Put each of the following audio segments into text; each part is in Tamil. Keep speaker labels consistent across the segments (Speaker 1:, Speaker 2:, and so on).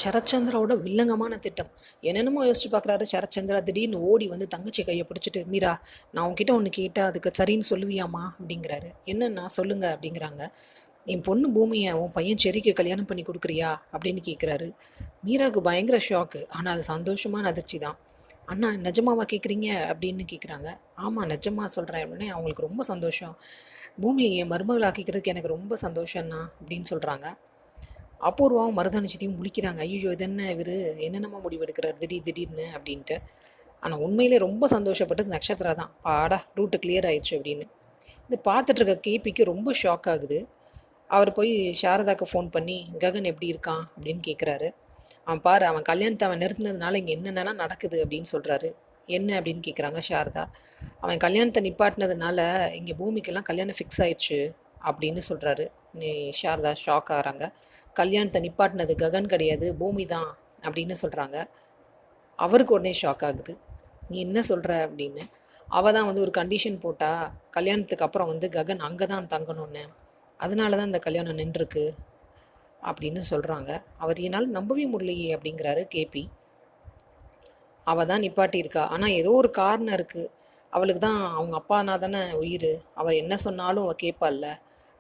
Speaker 1: சரத்சந்திராவோட வில்லங்கமான திட்டம். என்னென்னமோ யோசிச்சு பார்க்குறாரு சரத்சந்திரா. திடீர்னு ஓடி வந்து தங்கச்சி கையை பிடிச்சிட்டு, மீரா, நான் உன்கிட்ட ஒன்று கேட்டால் அதுக்கு சரின்னு சொல்லுவியாம்மா அப்படிங்கிறாரு. என்னன்னா சொல்லுங்க அப்படிங்கிறாங்க. என் பொண்ணு பூமியை உன் பையன் செரிக்கு கல்யாணம் பண்ணி கொடுக்குறியா அப்படின்னு கேட்குறாரு. மீராவுக்கு பயங்கர ஷாக்கு. ஆனால் அது சந்தோஷமான அதிர்ச்சி தான். அண்ணா, நிஜமாவா கேட்குறீங்க அப்படின்னு கேட்குறாங்க. ஆமாம், நிஜமா சொல்கிறேன் அப்படின்னே அவங்களுக்கு ரொம்ப சந்தோஷம். பூமியை என் மருமகளாக்கிக்கிறதுக்கு எனக்கு ரொம்ப சந்தோஷம்ண்ணா அப்படின்னு சொல்கிறாங்க. அபூர்வாவும் மருதாணிச்சித்தையும் முழிக்கிறாங்க. ஐயோ, இது என்ன இவர் என்னென்னமோ முடிவு எடுக்கிறார் திடீர்னு அப்படின்ட்டு. ஆனால் உண்மையிலே ரொம்ப சந்தோஷப்பட்டது நட்சத்திரா தான். பாடா, ரூட்டு கிளியர் ஆயிடுச்சு அப்படின்னு. இது பார்த்துட்ருக்க கேபிக்கு ரொம்ப ஷாக் ஆகுது. அவர் போய் சாரதாக்கு ஃபோன் பண்ணி ககன் எப்படி இருக்கான் அப்படின்னு கேட்குறாரு. அவன் பாரு, அவன் கல்யாணத்தை அவன் நிறுத்தினதுனால இங்கே என்னென்னலாம் நடக்குது அப்படின்னு சொல்கிறாரு. என்ன அப்படின்னு கேட்குறாங்க சாரதா. அவன் கல்யாணத்தை நிப்பாட்டினதுனால இங்கே பூமிக்கெல்லாம் கல்யாணம் ஃபிக்ஸ் ஆயிடுச்சு அப்படின்னு சொல்கிறாரு. நீ சாரதா ஷாக் ஆகிறாங்க. கல்யாணத்தை நிப்பாட்டினது ககன் கிடையாது, பூமி தான் அப்படின்னு சொல்கிறாங்க. அவருக்கு உடனே ஷாக் ஆகுது. நீ என்ன சொல்கிற அப்படின்னு. அவள் தான் வந்து ஒரு கண்டிஷன் போட்டா, கல்யாணத்துக்கு அப்புறம் வந்து ககன் அங்கே தான் தங்கணும்னு, அதனால தான் இந்த கல்யாணம் நின்றுருக்கு அப்படின்னு சொல்கிறாங்க. அவர் என்னால் நம்பவே முடியலையே அப்படிங்கிறாரு கேபி. அவள் தான் நிப்பாட்டியிருக்கா, ஆனால் ஏதோ ஒரு காரணம் இருக்குது. அவளுக்கு தான் அவங்க அப்பானா தானே உயிர். அவர் என்ன சொன்னாலும் அவள் கேட்பாள்ல,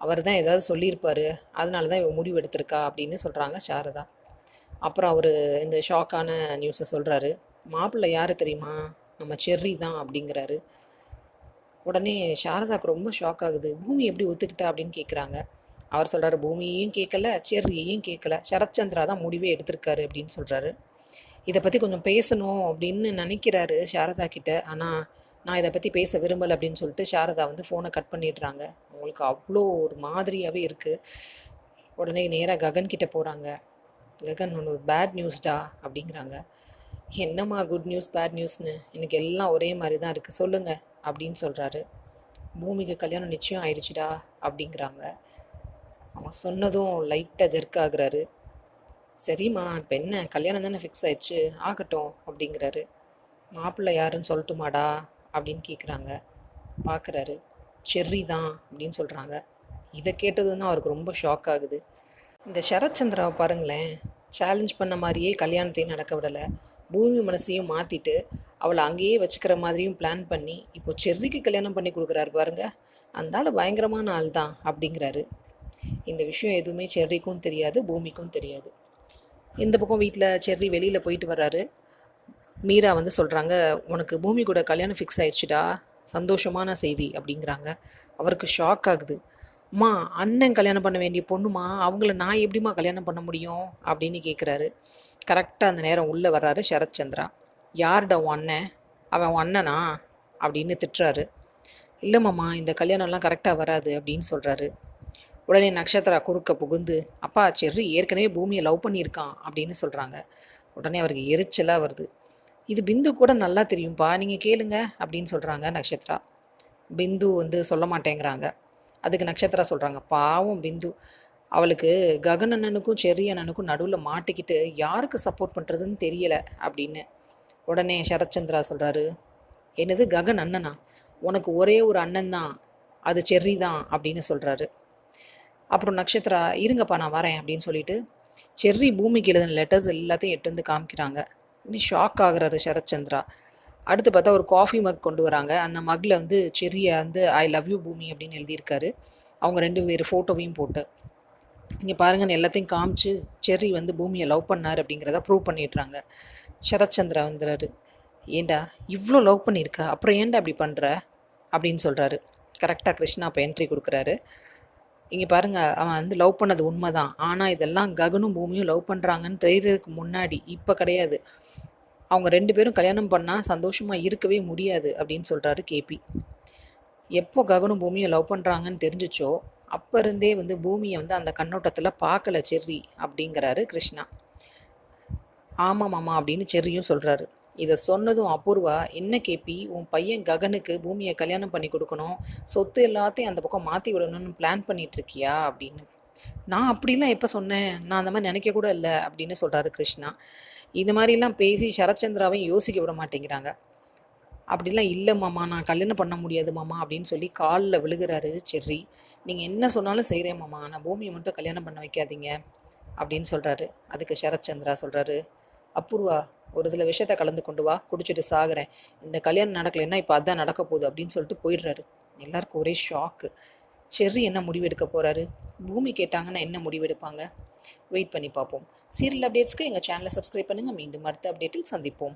Speaker 1: அவர் தான் ஏதாவது சொல்லியிருப்பார், அதனால தான் இவன் முடிவு எடுத்திருக்கா அப்படின்னு சொல்கிறாங்க சாரதா. அப்புறம் அவர் இந்த ஷாக்கான நியூஸை சொல்கிறாரு. மாப்பிள்ளை யார் தெரியுமா, நம்ம செர்ரி தான் அப்படிங்கிறாரு. உடனே சாரதாவுக்கு ரொம்ப ஷாக் ஆகுது. பூமி எப்படி ஒத்துக்கிட்டா அப்படின்னு கேட்குறாங்க. அவர் சொல்கிறாரு, பூமியையும் கேட்கல, செர்ரியையும் கேட்கல, சரத்சந்திரா தான் முடிவே எடுத்திருக்காரு அப்படின்னு சொல்கிறாரு. இதை பற்றி கொஞ்சம் பேசணும் அப்படின்னு நினைக்கிறாரு சாரதா கிட்ட. ஆனால் நான் இதை பற்றி பேச விரும்பலை அப்படின்னு சொல்லிட்டு சாரதா வந்து ஃபோனை கட் பண்ணிடுறாங்க. அவங்களுக்கு அவ்வளோ ஒரு மாதிரியாகவே இருக்குது. உடனே நேராக ககன் கிட்டே போகிறாங்க. ககன், ஒன்று பேட் நியூஸ்டா அப்படிங்கிறாங்க. என்னம்மா குட் நியூஸ் பேட் நியூஸ்னு, எனக்கு எல்லாம் ஒரே மாதிரி தான் இருக்குது, சொல்லுங்கள் அப்படின்னு சொல்கிறாரு. பூமிக்கு கல்யாணம் நிச்சயம் ஆயிடுச்சுடா அப்படிங்கிறாங்க. அவன் சொன்னதும் லைட்டாக ஜெர்க் ஆகுறாரு. சரிம்மா, இப்போ என்ன, கல்யாணம் தானே ஃபிக்ஸ் ஆயிடுச்சு, ஆகட்டும் அப்படிங்கிறாரு. மாப்பிள்ளை யாருன்னு சொல்லட்டுமாடா அப்படின்னு கேட்குறாங்க. பார்க்குறாரு, செர்ரி தான் அப்படின்னு சொல்கிறாங்க. இதை கேட்டது தான் அவருக்கு ரொம்ப ஷாக் ஆகுது. இந்த சரத்சந்திராவை பாருங்களேன், சேலஞ்ச் பண்ண மாதிரியே கல்யாணத்தையும் நடக்க விடலை, பூமி மனசையும் மாற்றிட்டு அவளை அங்கேயே வச்சுக்கிற மாதிரியும் பிளான் பண்ணி இப்போ செர்ரிக்கு கல்யாணம் பண்ணி கொடுக்குறாரு பாருங்க. அந்த ஆள் பயங்கரமான ஆள் தான் அப்படிங்கிறாரு. இந்த விஷயம் எதுவுமே செர்ரிக்கும் தெரியாது, பூமிக்கும் தெரியாது. இந்த பக்கம் வீட்டில் செர்ரி வெளியில் போயிட்டு வர்றாரு. மீரா வந்து சொல்கிறாங்க, உனக்கு பூமி கூட கல்யாணம் ஃபிக்ஸ் ஆயிடுச்சுடா, சந்தோஷமான செய்தி அப்படிங்கிறாங்க. அவருக்கு ஷாக் ஆகுது. அம்மா, அண்ணன் கல்யாணம் பண்ண வேண்டிய பொண்ணுமா, அவங்கள நான் எப்படிம்மா கல்யாணம் பண்ண முடியும் அப்படின்னு கேட்குறாரு. கரெக்டாக அந்த நேரம் உள்ளே வர்றாரு சரத்சந்திரா. யார்டா உன் அண்ணன், அவன் உன் அண்ணனா அப்படின்னு திட்டுறாரு. இல்லைம்மாம்மா, இந்த கல்யாணம்லாம் கரெக்டாக வராது அப்படின்னு சொல்கிறாரு. உடனே நட்சத்திரா குறுக்க புகுந்து, அப்பா, செர்ரி ஏற்கனவே பூமியை லவ் பண்ணியிருக்கான் அப்படின்னு சொல்கிறாங்க. உடனே அவருக்கு எரிச்சலாக வருது. இது பிந்து கூட நல்லா தெரியும்ப்பா, நீங்கள் கேளுங்க அப்படின்னு சொல்கிறாங்க நட்சத்திரா. பிந்து வந்து சொல்ல மாட்டேங்கிறாங்க. அதுக்கு நட்சத்திரா சொல்கிறாங்க, பாவம் பிந்து, அவளுக்கு ககன் அண்ணனுக்கும் செர்ரி அண்ணனுக்கும் நடுவில் மாட்டிக்கிட்டு யாருக்கு சப்போர்ட் பண்ணுறதுன்னு தெரியலை அப்படின்னு. உடனே சரத்சந்திரா சொல்கிறாரு, என்னது ககன் அண்ணனா, உனக்கு ஒரே ஒரு அண்ணன் தான், அது செர்ரி தான் அப்படின்னு சொல்கிறாரு. அப்புறம் நட்சத்திரா, இருங்கப்பா நான் வரேன் அப்படின்னு சொல்லிட்டு செர்ரி பூமிக்கு எழுதின லெட்டர்ஸ் எல்லாத்தையும் எட்டு வந்து காமிக்கிறாங்க. இன்னும் ஷாக் ஆகுறாரு சரத்சந்திரா. அடுத்து பார்த்தா ஒரு காஃபி மக் கொண்டு வராங்க. அந்த மக்கில் வந்து செர்ரியை வந்து ஐ லவ் யூ பூமி அப்படின்னு எழுதியிருக்காரு. அவங்க ரெண்டு பேர் ஃபோட்டோவையும் போட்டு இங்கே பாருங்கன்னு எல்லாத்தையும் காமிச்சு செர்ரி வந்து பூமியை லவ் பண்ணார் அப்படிங்கிறத ப்ரூவ் பண்ணிடுறாங்க. சரத்சந்திரா வந்துடுறாரு. ஏண்டா இவ்வளோ லவ் பண்ணியிருக்கா, அப்புறம் ஏண்டா அப்படி பண்ணுற அப்படின்னு சொல்கிறாரு. கரெக்டாக கிருஷ்ணா அப்போ என்ட்ரி கொடுக்குறாரு. இங்கே பாருங்கள், அவன் வந்து லவ் பண்ணது உண்மை தான், ஆனால் இதெல்லாம் ககனும் பூமியும் லவ் பண்ணுறாங்கன்னு தெரியறதுக்கு முன்னாடி, இப்போ கிடையாது. அவங்க ரெண்டு பேரும் கல்யாணம் பண்ணால் சந்தோஷமாக இருக்கவே முடியாது அப்படின்னு சொல்கிறாரு கேபி. எப்போ ககனும் பூமியும் லவ் பண்ணுறாங்கன்னு தெரிஞ்சிச்சோ அப்போ இருந்தே வந்து பூமியை வந்து அந்த கண்ணோட்டத்தில் பார்க்கல செர்ரி அப்படிங்கிறாரு கிருஷ்ணா. ஆமாம் மாமா அப்படின்னு செர்ரியும் சொல்கிறாரு. இதை சொன்னதும் அபூர்வா, என்ன கேபி, உன் பையன் ககனுக்கு பூமியை கல்யாணம் பண்ணி கொடுக்கணும், சொத்து எல்லாத்தையும் அந்த பக்கம் மாற்றி விடணும்னு பிளான் பண்ணிகிட்ருக்கியா அப்படின்னு. நான் அப்படிலாம் எப்போ சொன்னேன், நான் அந்த மாதிரி நினைக்க கூட இல்லை அப்படின்னு சொல்கிறாரு கிருஷ்ணா. இது மாதிரிலாம் பேசி சரத்சந்திராவையும் யோசிக்க விட மாட்டேங்கிறாங்க. அப்படிலாம் இல்லை மாமா, நான் கல்யாணம் பண்ண முடியாது மாமா அப்படின்னு சொல்லி காலில் விழுகிறாரு செர்ரி. நீங்கள் என்ன சொன்னாலும் செய்கிறேன் மாமா, நான் பூமியை மட்டும் கல்யாணம் பண்ண வைக்காதீங்க அப்படின்னு சொல்கிறாரு. அதுக்கு சரத்சந்திரா சொல்கிறாரு, அபூர்வா ஒரு இதில் விஷயத்தை கலந்து கொண்டு வா, குடிச்சிட்டு சாகுறேன், இந்த கல்யாணம் நடக்கலைன்னா இப்போ அதான் நடக்க போகுது அப்படின்னு சொல்லிட்டு போயிடுறாரு. எல்லாருக்கும் ஒரே ஷாக்கு. செர்ரி என்ன முடிவெடுக்க போகிறாரு, பூமி கேட்டாங்கன்னா என்ன முடிவெடுப்பாங்க, வெயிட் பண்ணி பார்ப்போம். சீரியல் அப்டேட்ஸ்க்கு எங்கள் சேனலை சப்ஸ்கிரைப் பண்ணுங்கள். மீண்டும் அடுத்த அப்டேட்டில் சந்திப்போம்.